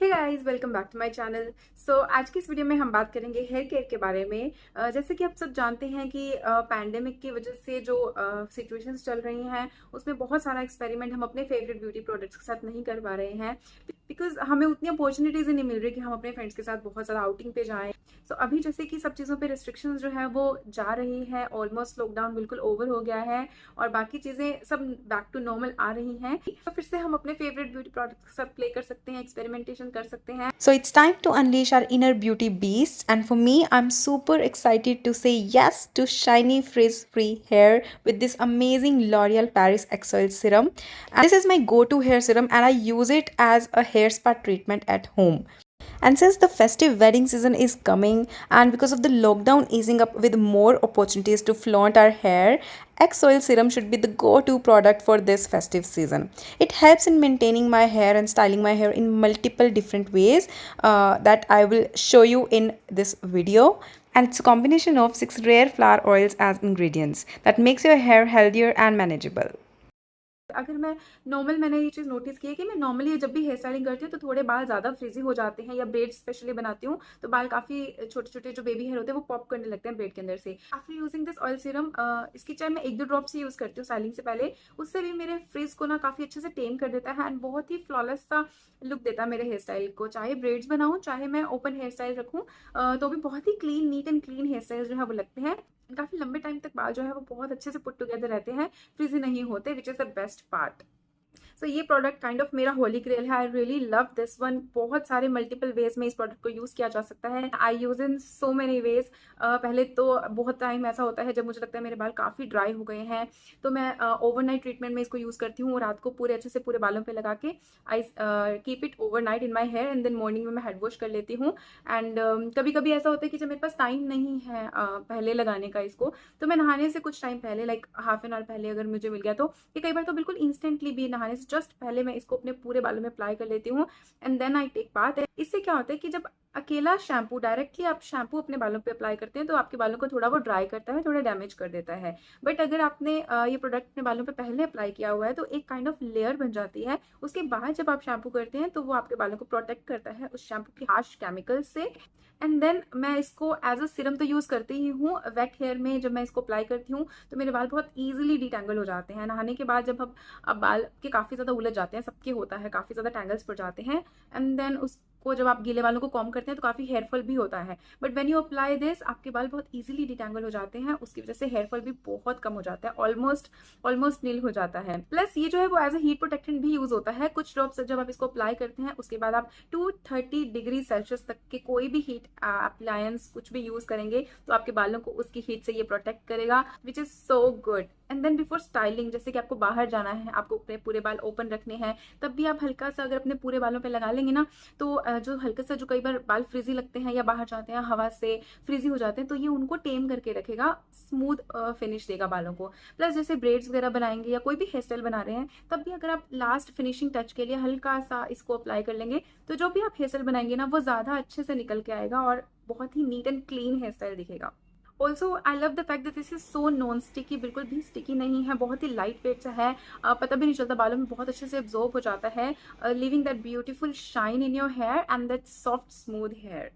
Hey guys, welcome back to my channel. आज की इस वीडियो में हम बात करेंगे हेयर केयर के बारे में। जैसे कि आप सब जानते हैं कि पैंडेमिक की वजह से जो सिचुएशंस चल रही हैं उसमें बहुत सारा एक्सपेरिमेंट हम अपने फेवरेट ब्यूटी प्रोडक्ट्स के साथ नहीं कर पा रहे हैं, बिकॉज हमें उतनी अपॉर्चुनिटीज़ ही नहीं मिल रही कि हम अपने फ्रेंड्स के साथ बहुत ज़्यादा आउटिंग पे जाएं। अभी जैसे कि सब चीज़ों पे रिस्ट्रिक्शंस जो है वो जा रही है, ऑलमोस्ट लॉकडाउन बिल्कुल ओवर हो गया है और बाकी चीज़ें सब बैक टू नॉर्मल आ रही हैं, तो फिर से हम अपने फेवरेट ब्यूटी प्रोडक्ट्स के साथ प्ले कर सकते हैं, एक्सपेरिमेंटेशन कर सकते हैं। So it's time to unleash our inner beauty beasts, and for me, I'm super excited to say yes to shiny frizz-free hair with this amazing L'Oreal Paris X Oil serum. And this is my go-to hair serum, and I use it as a hair spa treatment at home. And since the festive wedding season is coming, and because of the lockdown easing up with more opportunities to flaunt our hair, X Oil Serum should be the go-to product for this festive season. It helps in maintaining my hair and styling my hair in multiple different ways that I will show you in this video. And it's a combination of 6 rare flower oils as ingredients that makes your hair healthier and manageable. अगर मैंने ये चीज़ notice की है कि मैं normally जब भी hair styling करती हूँ तो थोड़े बाल ज़्यादा फ्रिजी हो जाते हैं, या ब्रेड स्पेशली बनाती हूँ तो बाल काफ़ी छोटे छोटे जो बेबी हेयर होते हैं वो पॉप करने लगते हैं ब्रेड के अंदर से। After using this oil serum, इसकी चाहे मैं 1-2 ड्रॉप से यूज़ करती हूँ स्टाइलिंग से पहले, उससे भी मेरे फ्रिज को ना काफ़ी अच्छे से टेम कर देता है एंड बहुत ही फ्लॉलेस सा लुक देता है मेरे हेयर स्टाइल को। चाहे ब्रेड्स बनाऊँ चाहे मैं ओपन हेयर स्टाइल रखूँ, तो भी बहुत ही clean, neat and clean hairstyle जो है वो लगते हैं। काफ़ी लंबे टाइम तक बाल जो है वो बहुत अच्छे से पुट टुगेदर रहते हैं, फ्रिजी नहीं होते, which is the best part. ये प्रोडक्ट काइंड ऑफ मेरा होली ग्रेल है। I really love this one. बहुत सारे मल्टीपल वेज में इस प्रोडक्ट को यूज़ किया जा सकता है। I use in so many ways. पहले तो बहुत टाइम ऐसा होता है जब मुझे लगता है मेरे बाल काफ़ी ड्राई हो गए हैं, तो मैं ओवरनाइट ट्रीटमेंट में इसको यूज़ करती हूँ। रात को पूरे अच्छे से पूरे बालों पे लगा के I keep it overnight in my hair and then morning में मैं हेड वॉश कर लेती हूँ। एंड कभी कभी ऐसा होता है कि जब मेरे पास टाइम नहीं है पहले लगाने का इसको, तो मैं नहाने से कुछ टाइम पहले, लाइक हाफ एन आवर पहले अगर मुझे मिल गया तो, ये कई बार तो बिल्कुल इंस्टेंटली भी नहाने से जस्ट पहले मैं इसको अपने पूरे बालों में अप्लाई कर लेती हूँ and then I take bath. इससे क्या होता है कि जब अकेला शैम्पू, डायरेक्टली आप शैम्पू अपने बालों पे अप्लाई करते हैं तो आपके बालों को थोड़ा वो ड्राई करता है, थोड़ा डैमेज कर देता है। बट अगर आपने ये प्रोडक्ट अपने बालों पे पहले अप्लाई किया हुआ है तो एक काइंड ऑफ लेयर बन जाती है। उसके बाद जब आप शैम्पू करते हैं तो वो आपके बालों को प्रोटेक्ट करता है उस शैम्पू के हार्श केमिकल से। एंड देन मैं इसको एज अ सिरम तो यूज़ करती ही हूँ। वेट हेयर में जब मैं इसको अप्लाई करती हूँ तो मेरे बाल बहुत ईजिली डिटेंगल हो जाते हैं। नहाने के बाद जब हम अब बाल के काफ़ी ज़्यादा उलझ जाते हैं, सबके होता है, काफ़ी ज़्यादा टैंगल्स पड़ जाते हैं, एंड देन उसको जब आप गीले बालों को कॉम करते हैं तो काफ़ी हेयरफॉल भी होता है। But when you apply this, आपके बाल बहुत ईजिली डिटेंगल हो जाते हैं, उसकी वजह से हेयरफॉल भी बहुत कम हो जाता है, ऑलमोस्ट नील हो जाता है। प्लस ये जो है वो एज अ हीट प्रोटेक्टेंट भी यूज़ होता है। कुछ ड्रॉप्स जब आप इसको अप्लाई करते हैं उसके बाद आप 230 डिग्री सेल्सियस तक के कोई भी हीट अप्लायंस कुछ भी यूज़ करेंगे तो आपके बालों को उसकी हीट से ये प्रोटेक्ट करेगा, which is so good. And then before styling, जैसे कि आपको बाहर जाना है, आपको अपने पूरे बाल ओपन रखने हैं, तब भी आप हल्का सा अगर अपने पूरे बालों पे लगा लेंगे ना, तो जो हल्का सा, जो कई बार बाल फ्रिजी लगते हैं या बाहर जाते हैं हवा से फ्रिजी हो जाते हैं, तो ये उनको टेम करके रखेगा, स्मूथ फिनिश देगा बालों को। प्लस जैसे ब्रेड्स वगैरह बनाएंगे या कोई भी हेयर स्टाइल बना रहे हैं, तब भी अगर आप लास्ट फिनिशिंग टच के लिए हल्का सा इसको अप्लाई कर लेंगे तो जो भी आप हेयर स्टाइल बनाएंगे ना वो ज़्यादा अच्छे से निकल के आएगा और बहुत ही neat and clean hairstyle दिखेगा। Also I love the fact that this is so non sticky, बिल्कुल भी स्टिकी नहीं है, बहुत ही लाइट वेट सा है, पता भी नहीं चलता, बालों में बहुत अच्छे से एब्जॉर्ब हो जाता है, leaving that beautiful shine in your hair and that soft smooth hair.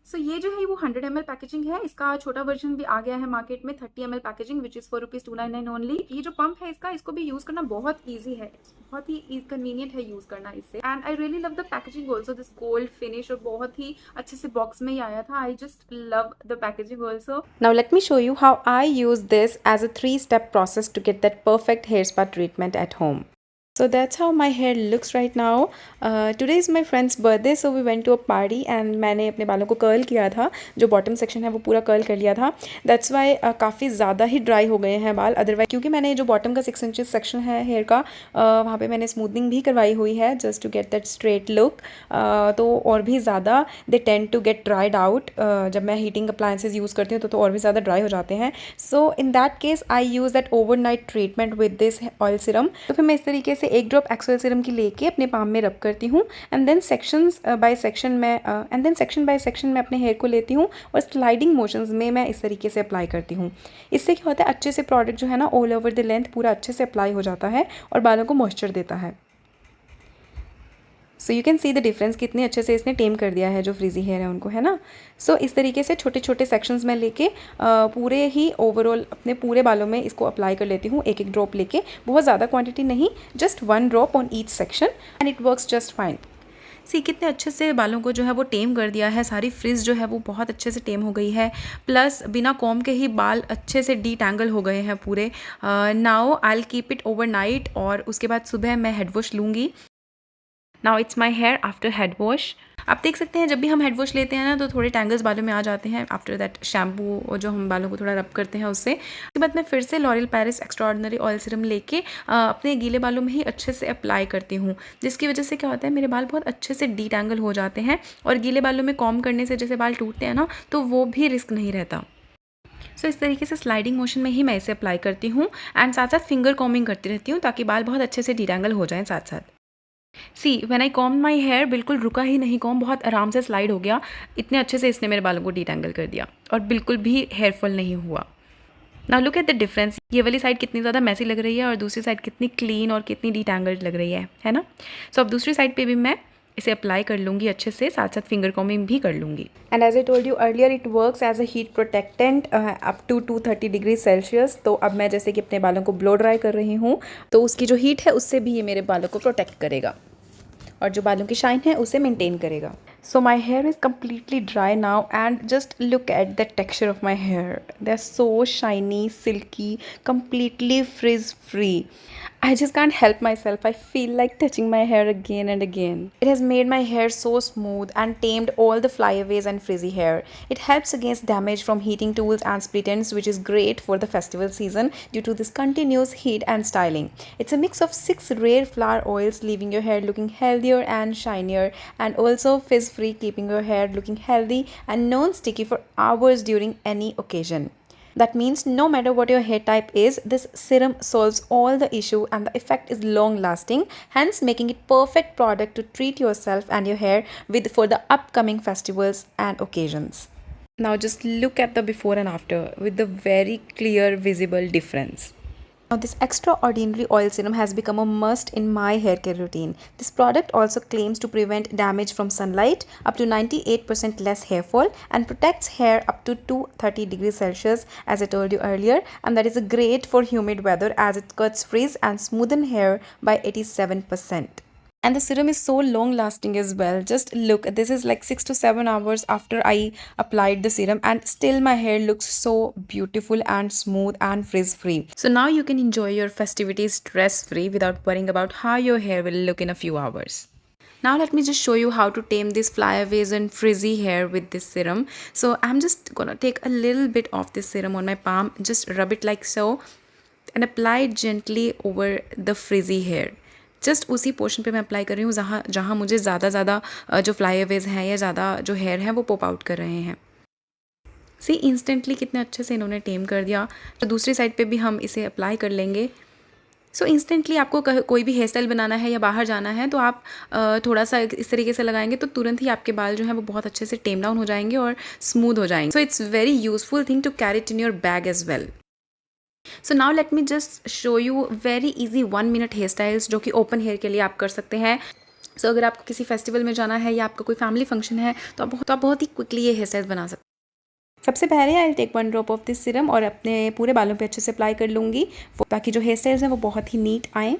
ये जो है वो 100 ml पैकेजिंग है। इसका छोटा वर्जन भी आ गया है मार्केट में, 30 ml packaging, which is ₹4.299 only. ये जो पंप है इसको भी यूज़ करना बहुत ईजी है, बहुत ही कन्वीनियंट है यूज़ करना इससे। And I really love the packaging also, this gold finish, और बहुत ही अच्छे से बॉक्स में ही आया था। I just love the packaging also. Now let me show you how I use this as a 3-step process to get that perfect hair spa treatment at home. So that's how my hair looks right now. Today is my friend's birthday, so we went to a party and मैंने अपने बालों को curl किया था, जो bottom section है वो पूरा कर्ल कर लिया था। That's why काफ़ी ज़्यादा ही ड्राई हो गए हैं बाल। अदरवाइज क्योंकि मैंने जो बॉटम का 6 इंचेस सेक्शन है हेयर का, वहाँ पे मैंने स्मूथनिंग भी करवाई हुई है just to get that straight look. तो और भी ज़्यादा they tend to get dried out. जब मैं हीटिंग अप्लायंसेज यूज़ करती हूँ तो और भी ज़्यादा ड्राई हो जाते हैं। So in that case I use that overnight treatment with this oil serum. तो फिर मैं इस तरीके से 1 ड्रॉप एक्स ऑयल सीरम की लेके अपने पाम में रब करती हूँ and then section by section मैं अपने हेयर को लेती हूँ और स्लाइडिंग मोशंस में मैं इस तरीके से अप्लाई करती हूँ। इससे क्या होता है, अच्छे से प्रोडक्ट जो है ना ऑल ओवर द लेंथ पूरा अच्छे से अप्लाई हो जाता है और बालों को मॉइस्चर देता है। So you can see the difference, कितने अच्छे से इसने टेम कर दिया है जो फ्रीजी हेयर है उनको, है ना। सो इस तरीके से छोटे छोटे सेक्शंस में लेके पूरे ही ओवरऑल अपने पूरे बालों में इसको अप्लाई कर लेती हूँ, एक एक ड्रॉप लेके, बहुत ज़्यादा क्वांटिटी नहीं, just 1 drop on each section and it works just fine. See कितने अच्छे से बालों को जो है वो टेम कर दिया है, सारी फ्रिज जो है वो बहुत अच्छे से टेम हो गई है, प्लस बिना कॉम के ही बाल अच्छे से डीटैंगल हो गए हैं पूरे। Now I will keep it overnight और उसके बाद सुबह मैं हेड वॉश लूँगी। Now it's my hair after head wash. आप देख सकते हैं जब भी हम हेड वॉश लेते हैं ना तो थोड़े टैंगल्स बालों में आ जाते हैं आफ्टर दैट शैम्पू, और जो हम बालों को थोड़ा रब करते हैं उससे। उसके बाद मैं फिर से L'Oreal Paris extraordinary oil serum लेके अपने गीले बालों में ही अच्छे से अप्लाई करती हूँ, जिसकी वजह से क्या होता है मेरे बाल बहुत अच्छे से डीटैंगल हो जाते हैं, और गीले बालों में कॉम करने से जैसे बाल टूटते हैं ना तो वो भी रिस्क नहीं रहता। सो इस तरीके से स्लाइडिंग मोशन में ही मैं इसे अप्लाई करती हूँ एंड साथ साथ फिंगर कॉमिंग करती रहती हूँ ताकि बाल बहुत अच्छे से डीटैंगल हो जाएं साथ साथ। See when I comb my hair, बिल्कुल रुका ही नहीं कॉम, बहुत आराम से स्लाइड हो गया, इतने अच्छे से इसने मेरे बालों को डीटैंगल कर दिया और बिल्कुल भी हेयरफॉल नहीं हुआ। Now look at the difference, ये वाली साइड कितनी ज़्यादा मैसी लग रही है और दूसरी साइड कितनी क्लीन और कितनी डीटैंगल्ड लग रही है ना। सो अब दूसरी साइड पे भी मैं इसे अप्लाई कर लूँगी अच्छे से, साथ साथ फिंगर कॉमिंग भी कर लूँगी। And as I told you earlier, it works as a heat protectant up to 230 degree Celsius. तो अब मैं जैसे कि अपने बालों को ब्लो ड्राई कर रही हूँ तो उसकी जो हीट है उससे भी ये मेरे बालों को प्रोटेक्ट करेगा और जो बालों की शाइन है उसे मेंटेन करेगा। So my hair is completely dry now and just look at the texture of my hair, they are so shiny, silky, completely frizz free. I just can't help myself. I feel like touching my hair again and again. It has made my hair so smooth and tamed all the flyaways and frizzy hair. It helps against damage from heating tools and split ends, which is great for the festival season due to this continuous heat and styling. It's a mix of 6 rare flower oils, leaving your hair looking healthier and shinier, and also fizz free, keeping your hair looking healthy and non-sticky for hours during any occasion. That means no matter what your hair type is, this serum solves all the issue and the effect is long lasting, hence making it perfect product to treat yourself and your hair with for the upcoming festivals and occasions. Now just look at the before and after with the very clear visible difference. Now this extraordinary oil serum has become a must in my hair care routine. This product also claims to prevent damage from sunlight, up to 98% less hair fall, and protects hair up to 230 degrees Celsius as I told you earlier, and that is great for humid weather as it cuts frizz and smoothen hair by 87%. And the serum is so long lasting as well. Just look, this is like 6 to 7 hours after I applied the serum and still my hair looks so beautiful and smooth and frizz free. So now you can enjoy your festivities stress free without worrying about how your hair will look in a few hours. Now let me just show you how to tame these flyaways and frizzy hair with this serum. So I'm just gonna take a little bit of this serum on my palm, just rub it like so and apply it gently over the frizzy hair. Just उसी portion पे मैं apply कर रही हूँ जहाँ जहाँ मुझे ज़्यादा जो फ्लाईअवेज हैं या ज़्यादा जो हेयर हैं वो पॉप आउट कर रहे हैं। सी इंस्टेंटली कितने अच्छे से इन्होंने टेम कर दिया। तो दूसरी साइड पे भी हम इसे अप्लाई कर लेंगे। सो इंस्टेंटली आपको कोई भी हेयर स्टाइल बनाना है या बाहर जाना है तो आप थोड़ा सा इस तरीके से लगाएंगे तो तुरंत ही आपके बाल जो हैं वो बहुत अच्छे से टेम डाउन हो जाएंगे और स्मूथ हो जाएंगे। So it's very useful thing to carry it in your bag as well. So now let me just show you very easy 1 minute hair styles जो कि ओपन हेयर के लिए आप कर सकते हैं। सो अगर आपको किसी फेस्टिवल में जाना है या आपका कोई फैमिली फंक्शन है तो आप बहुत ही क्विकली ये हेयर स्टाइल्स बना सकते हैं। सबसे पहले I take 1 drop of this serum और अपने पूरे बालों पे अच्छे से अप्लाई कर लूँगी ताकि जो हेयर स्टाइल्स हैं वो बहुत ही नीट आएँ।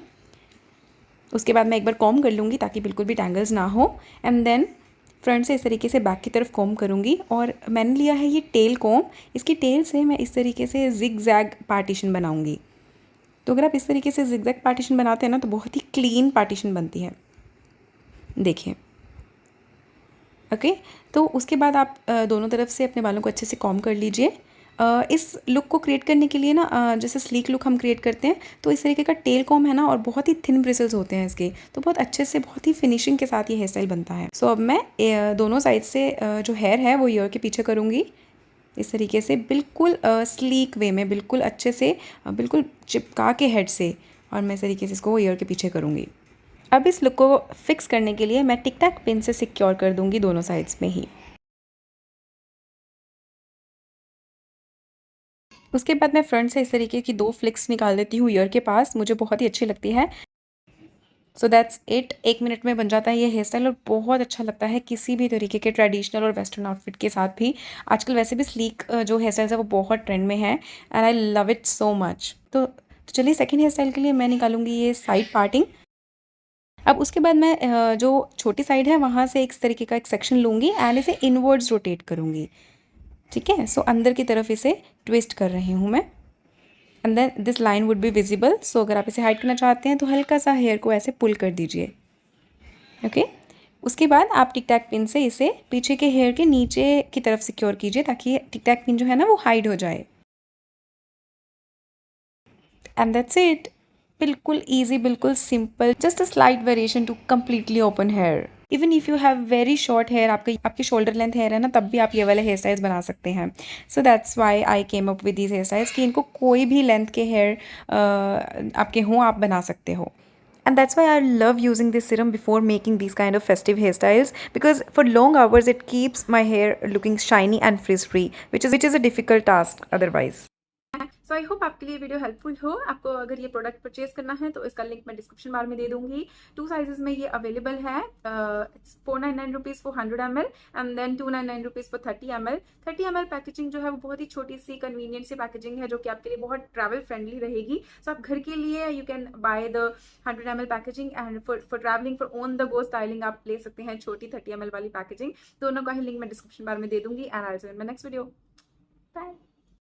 उसके बाद मैं एक बार कॉम कर लूँगी ताकि बिल्कुल भी टैंगल्स ना हो, एंड देन फ्रंट से इस तरीके से बैक की तरफ कॉम करूँगी। और मैंने लिया है ये टेल कॉम, इसकी टेल से मैं इस तरीके से जिग जैग पार्टीशन बनाऊँगी। तो अगर आप इस तरीके से जिग जैग पार्टीशन बनाते हैं ना तो बहुत ही क्लीन पार्टीशन बनती है, देखिए। ओके, तो उसके बाद आप दोनों तरफ से अपने बालों को अच्छे से कॉम कर लीजिए। इस लुक को क्रिएट करने के लिए ना जैसे स्लीक लुक हम क्रिएट करते हैं तो इस तरीके का टेल कॉम है ना और बहुत ही थिन ब्रिसल्स होते हैं इसके, तो बहुत अच्छे से बहुत ही फिनिशिंग के साथ ये हेयर स्टाइल बनता है। सो अब मैं दोनों साइड से जो हेयर है वो ईयर के पीछे करूँगी इस तरीके से, बिल्कुल स्लीक वे में, बिल्कुल अच्छे से, बिल्कुल चिपका के हेड से, और मैं इस तरीके से इसको ईयर के पीछे करूँगी। अब इस लुक को फिक्स करने के लिए मैं टिक टैक पिन से सिक्योर कर दूँगी दोनों साइड्स में ही। उसके बाद मैं फ्रंट से इस तरीके की 2 फ्लिक्स निकाल देती हूँ ईयर के पास, मुझे बहुत ही अच्छी लगती है। So that's it. 1 मिनट में बन जाता है ये हेयर स्टाइल और बहुत अच्छा लगता है किसी भी तरीके के ट्रेडिशनल और वेस्टर्न आउटफिट के साथ भी। आजकल वैसे भी स्लीक जो हेयर स्टाइल्स है वो बहुत ट्रेंड में है and I love it so much. तो चलिए सेकेंड हेयर स्टाइल के लिए मैं निकालूंगी ये साइड पार्टिंग। अब उसके बाद मैं जो छोटी साइड है वहाँ से इस तरीके का एक सेक्शन लूँगी एंड इसे इनवर्ड्स रोटेट करूँगी। ठीक है, सो अंदर की तरफ इसे ट्विस्ट कर रही हूँ मैं and then this line would be visible. So अगर आप इसे हाइड करना चाहते हैं तो हल्का सा हेयर को ऐसे पुल कर दीजिए। ओके, उसके बाद आप टिक टैक पिन से इसे पीछे के हेयर के नीचे की तरफ सिक्योर कीजिए ताकि टिक टैक पिन जो है ना वो हाइड हो जाए। And that's it. बिल्कुल ईजी, बिल्कुल simple, just a slight variation to completely open hair. Even if you have very short hair, आपकी शोल्डर लेंथ हेयर है ना, तब भी आप ये वाले हेयर स्टाइल्स बना सकते हैं। So that's why I came up with these hair styles कि इनको कोई भी लेंथ के हेयर आपके हों आप बना सकते हो। And that's why I love using this serum before making these kind of festive hairstyles, because for long hours it keeps my hair looking shiny and frizz free, which is a difficult task otherwise. So I hope आपके लिए video helpful हो। आपको अगर ये product purchase करना है तो इसका लिंक मैं डिस्क्रिप्शन बार में दे दूंगी। 2 साइजेस में ये अवेलेबल है। It's 499 rupees for 100 ml and then 299 rupees for 30 ml। 30 ml packaging जो है वो बहुत ही छोटी सी कन्वीनियंट सी पैकेजिंग है जो कि आपके लिए बहुत ट्रैवल फ्रेंडली रहेगी। सो आप घर के लिए you can by the 100 ml packaging and for travelling for on the go styling आप ले सकते हैं छोटी 30 ml वाली पैकेजिंग। दोनों का ही लिंक मैं डिस्क्रिप्शन बार में दे दूंगी and I will see you in my next video. Bye.